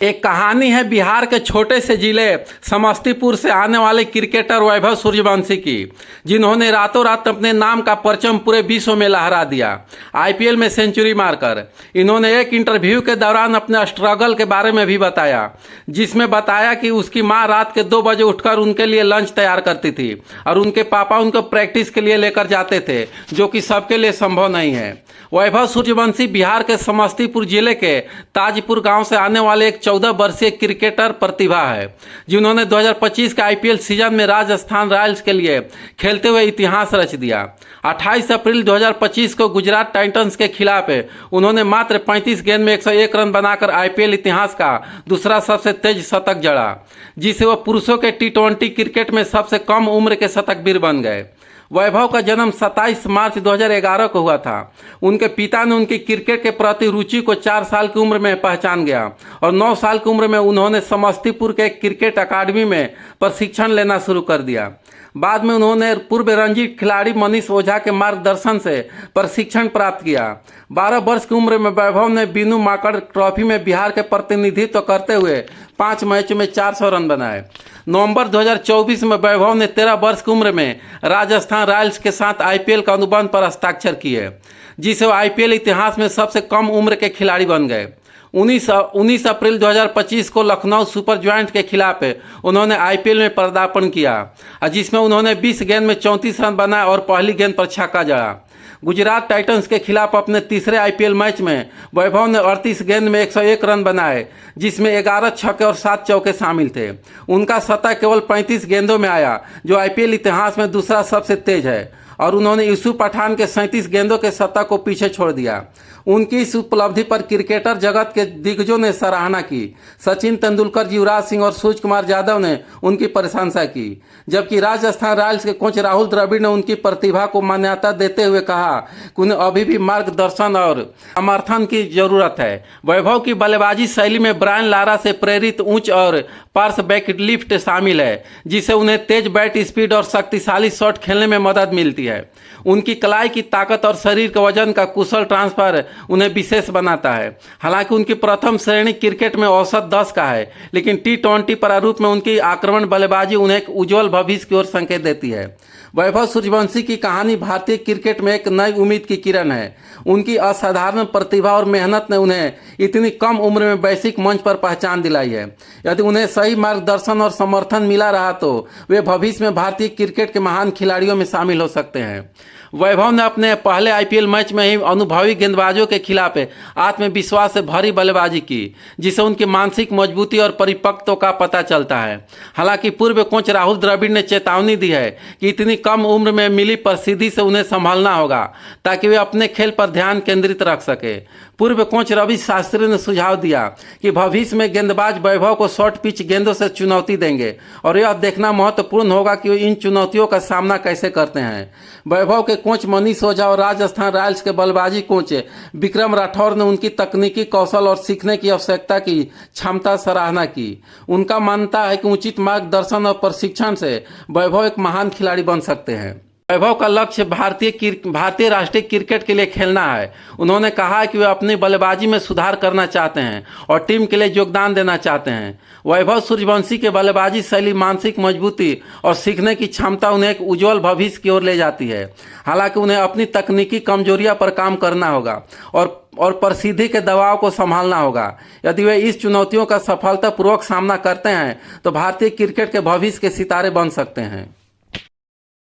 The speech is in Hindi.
एक कहानी है बिहार के छोटे से जिले समस्तीपुर से आने वाले क्रिकेटर वैभव सूर्यवंशी की, जिन्होंने रातों रात अपने नाम का परचम पूरे विश्व में लहरा दिया आईपीएल में सेंचुरी मारकर। इन्होंने एक इंटरव्यू के दौरान अपने स्ट्रगल के बारे में भी बताया, जिसमें बताया कि उसकी मां रात के 2 बजे उठकर उनके लिए लंच तैयार करती थी और उनके पापा उनको प्रैक्टिस के लिए लेकर जाते थे, जो कि सबके लिए संभव नहीं है। वैभव सूर्यवंशी बिहार के समस्तीपुर जिले के ताजपुर गांव से आने वाले एक 14 वर्षीय क्रिकेटर प्रतिभा है, जिन्होंने 2025 के आईपीएल सीजन में राजस्थान रॉयल्स के लिए खेलते हुए इतिहास रच दिया। 28 अप्रैल 2025 को गुजरात टाइटंस के खिलाफ उन्होंने मात्र 35 गेंद में 101 रन बनाकर आईपीएल इतिहास का दूसरा सबसे तेज शतक जड़ा, जिसे वह पुरुषों के T20 क्रिकेट में सबसे कम उम्र के शतकवीर बन गए। वैभव का जन्म 27 मार्च 2011 को हुआ था। उनके पिता ने उनकी क्रिकेट के प्रति रुचि को 4 साल की उम्र में पहचान गया और 9 साल की उम्र में उन्होंने समस्तीपुर के क्रिकेट अकादमी में प्रशिक्षण लेना शुरू कर दिया। बाद में उन्होंने पूर्व रणजी खिलाड़ी मनीष ओझा के मार्गदर्शन से प्रशिक्षण प्राप्त किया। 12 वर्ष की उम्र में वैभव ने बीनू माकड़ ट्रॉफी में बिहार के प्रतिनिधित्व करते हुए 5 मैचों में 400 रन बनाए। नवंबर 2024 में वैभव ने 13 वर्ष की उम्र में राजस्थान रॉयल्स के साथ आईपीएल का अनुबंध पर हस्ताक्षर किए, जिसे वो आईपीएल इतिहास में सबसे कम उम्र के खिलाड़ी बन गए। 19 अप्रैल 2025 को लखनऊ सुपर जॉइंट के खिलाफ उन्होंने आईपीएल में पदार्पण किया, जिसमें उन्होंने 20 गेंद में 34 रन बनाए और पहली गेंद पर छक्का जड़ा। गुजरात टाइटंस के खिलाफ अपने तीसरे आईपीएल मैच में वैभव ने 38 गेंद में 101 रन बनाए, जिसमें 11 छक्के और 7 चौके शामिल थे। उनका शतक केवल 35 गेंदों में आया, जो आईपीएल इतिहास में दूसरा सबसे तेज है, और उन्होंने यूसुफ पठान के 37 गेंदों के शतक को पीछे छोड़ दिया। उनकी इस उपलब्धि पर क्रिकेटर जगत के दिग्गजों ने सराहना की। सचिन तेंदुलकर, युवराज सिंह और सूर्य कुमार यादव ने उनकी प्रशंसा की, जबकि राजस्थान रॉयल्स के कोच राहुल द्रविड़ ने उनकी प्रतिभा को मान्यता देते हुए कहा कि उन्हें अभी भी मार्गदर्शन और समर्थन की जरूरत है। वैभव की बल्लेबाजी शैली में ब्रायन लारा से प्रेरित उच्च और पार्श्व बैकलिफ्ट शामिल है, जिससे उन्हें तेज बैट स्पीड और शक्तिशाली शॉट खेलने में मदद मिलती है। उनकी कलाई की ताकत और शरीर के वजन का कुशल ट्रांसफर उन्हें विशेष बनाता है। हालांकि उनकी प्रथम श्रेणी क्रिकेट में औसत 10 का है, लेकिन T20 प्रारूप में उनकी आक्रमण बल्लेबाजी उन्हें एक उज्जवल भविष्य की ओर संकेत देती है। वैभव सूर्यवंशी की कहानी भारतीय क्रिकेट में एक नई उम्मीद की किरण है। उनकी असाधारण प्रतिभा और मेहनत ने उन्हें इतनी कम उम्र में वैश्विक मंच पर पहचान दिलाई है। यदि उन्हें सही मार्गदर्शन और समर्थन मिला रहा तो वे भविष्य में भारतीय क्रिकेट के महान खिलाड़ियों में शामिल हो सकते हैं। वैभव ने अपने पहले आईपीएल मैच में ही अनुभवी गेंदबाजों के खिलाफ आत्मविश्वास से भरी बल्लेबाजी की, जिससे उनकी मानसिक मजबूती और परिपक्वता का पता चलता है। हालांकि पूर्व कोच राहुल द्रविड़ ने चेतावनी दी है कि इतनी कम उम्र में मिली प्रसिद्धि से उन्हें संभालना होगा, ताकि वे अपने खेल पर ध्यान केंद्रित रख सके। पूर्व कोच रवि शास्त्री ने सुझाव दिया कि भविष्य में गेंदबाज वैभव को शॉर्ट पिच गेंदों से चुनौती देंगे और यह देखना महत्वपूर्ण होगा कि वे इन चुनौतियों का सामना कैसे करते हैं। वैभव के कोच मनीष ओझा और राजस्थान रॉयल्स के बल्लेबाजी कोच विक्रम राठौर ने उनकी तकनीकी कौशल और सीखने की आवश्यकता की क्षमता सराहना की। उनका मानना है कि उचित मार्गदर्शन और प्रशिक्षण से वैभव एक महान खिलाड़ी बन सकते हैं। वैभव का लक्ष्य भारतीय राष्ट्रीय क्रिकेट के लिए खेलना है। उन्होंने कहा कि वे अपनी बल्लेबाजी में सुधार करना चाहते हैं और टीम के लिए योगदान देना चाहते हैं। वैभव सूर्यवंशी के बल्लेबाजी शैली, मानसिक मजबूती और सीखने की क्षमता उन्हें एक उज्जवल भविष्य की ओर ले जाती है। हालांकि उन्हें अपनी तकनीकी कमजोरियों पर काम करना होगा और प्रसिद्धि के दबाव को संभालना होगा। यदि वे इस चुनौतियों का सफलतापूर्वक सामना करते हैं तो भारतीय क्रिकेट के भविष्य के सितारे बन सकते हैं।